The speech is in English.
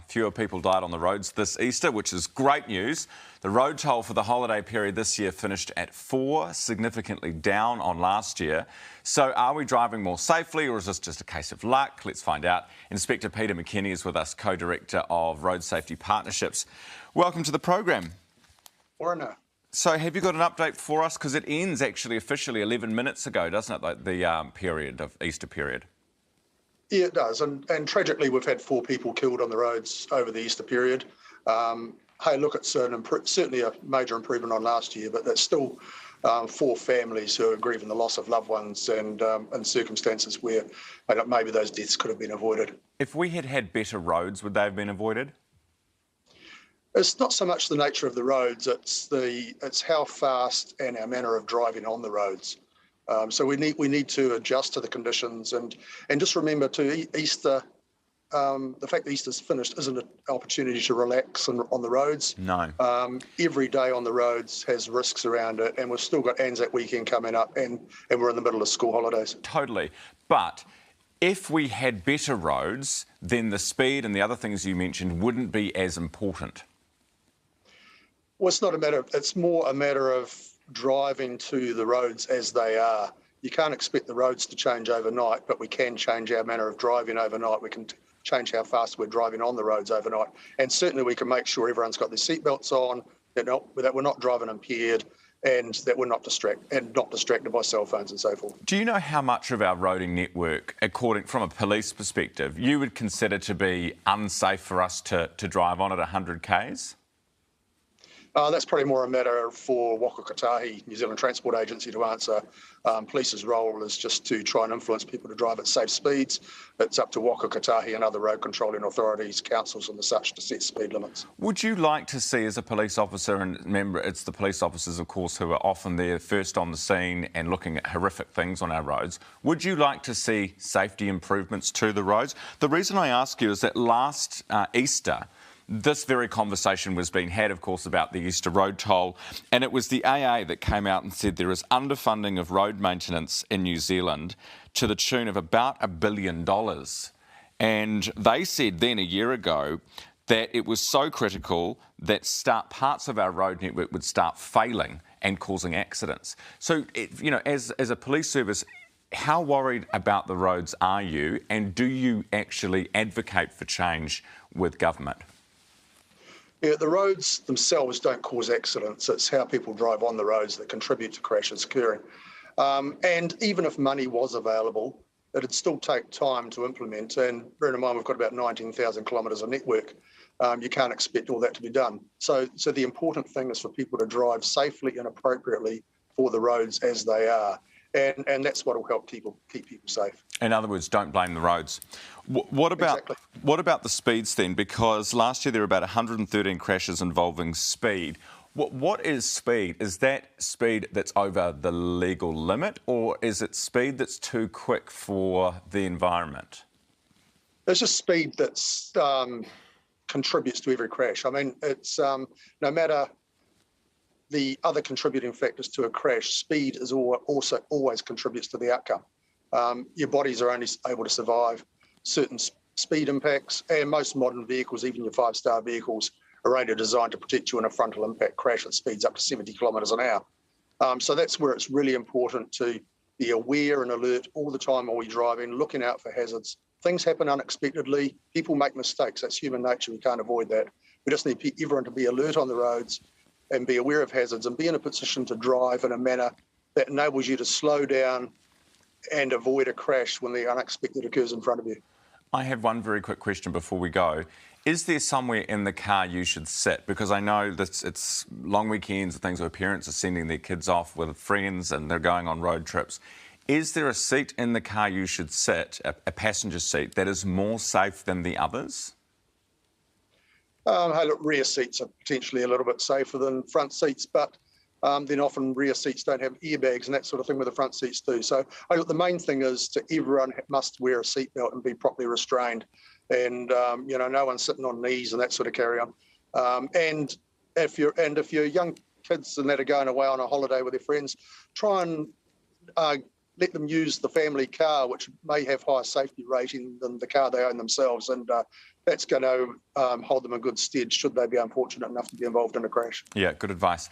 Fewer people died on the roads this Easter, which is great news. The road toll for the holiday period this year finished at 4, significantly down on last year. So are we driving more safely, or is this just a case of luck? Let's find out. Inspector Peter McKenny is with us, Co-Director of Road Safety Partnerships. Welcome to the program. Warner. So have you got an update for us? Because it ends actually officially 11 minutes ago, doesn't it, like the period of Easter period? Yeah, it does. And tragically, we've had 4 people killed on the roads over the Easter period. Hey, look, it's certainly a major improvement on last year, but that's still 4 families who are grieving the loss of loved ones and circumstances where maybe those deaths could have been avoided. If we had had better roads, would they have been avoided? It's not so much the nature of the roads, it's how fast and our manner of driving on the roads. So we need to adjust to the conditions and just remember too, Easter, the fact that Easter's finished isn't an opportunity to relax on the roads. No. Every day on the roads has risks around it, and we've still got Anzac weekend coming up, and we're in the middle of school holidays. Totally. But if we had better roads, then the speed and the other things you mentioned wouldn't be as important. Well, it's more a matter of driving to the roads as they are. You can't expect the roads to change overnight, but we can change our manner of driving overnight. We can change how fast we're driving on the roads overnight. And certainly we can make sure everyone's got their seatbelts on, that we're not driving impaired, and that we're not distracted by cell phones and so forth. Do you know how much of our roading network, from a police perspective, you would consider to be unsafe for us to drive on at 100 k's? That's probably more a matter for Waka Kotahi, New Zealand Transport Agency, to answer. Police's role is just to try and influence people to drive at safe speeds. It's up to Waka Kotahi and other road controlling authorities, councils and the such to set speed limits. Would you like to see, as a police officer, and remember it's the police officers, of course, who are often there first on the scene and looking at horrific things on our roads, would you like to see safety improvements to the roads? The reason I ask you is that last Easter, this very conversation was being had, of course, about the Easter road toll, and it was the AA that came out and said there is underfunding of road maintenance in New Zealand to the tune of about $1 billion. And they said then, a year ago, that it was so critical that parts of our road network would start failing and causing accidents. So, as a police service, how worried about the roads are you, and do you actually advocate for change with government? Yeah, the roads themselves don't cause accidents. It's how people drive on the roads that contribute to crashes occurring. And even if money was available, it'd still take time to implement. And bear in mind, we've got about 19,000 kilometres of network. You can't expect all that to be done. So the important thing is for people to drive safely and appropriately for the roads as they are. And that's what will help keep people safe. In other words, don't blame the roads. What about the speeds then? Because last year there were about 113 crashes involving speed. What is speed? Is that speed that's over the legal limit, or is it speed that's too quick for the environment? It's just speed that's contributes to every crash. I mean, it's no matter the other contributing factors to a crash, speed is also always contributes to the outcome. Your bodies are only able to survive certain speed impacts, and most modern vehicles, even your 5-star vehicles, are only designed to protect you in a frontal impact crash at speeds up to 70 kilometres an hour. So that's where it's really important to be aware and alert all the time while we're driving, looking out for hazards. Things happen unexpectedly. People make mistakes. That's human nature. We can't avoid that. We just need everyone to be alert on the roads and be aware of hazards and be in a position to drive in a manner that enables you to slow down and avoid a crash when the unexpected occurs in front of you. I have one very quick question before we go. Is there somewhere in the car you should sit? Because I know that it's long weekends and things where parents are sending their kids off with friends and they're going on road trips. Is there a seat in the car you should sit, a passenger seat, that is more safe than the others? Hey, look, rear seats are potentially a little bit safer than front seats, but then often rear seats don't have airbags and that sort of thing, with the front seats do. So the main thing is everyone must wear a seatbelt and be properly restrained, and no one sitting on knees and that sort of carry on. And if you're young kids and that are going away on a holiday with their friends, try and let them use the family car, which may have higher safety rating than the car they own themselves, and that's going to hold them in good stead should they be unfortunate enough to be involved in a crash. Yeah, good advice.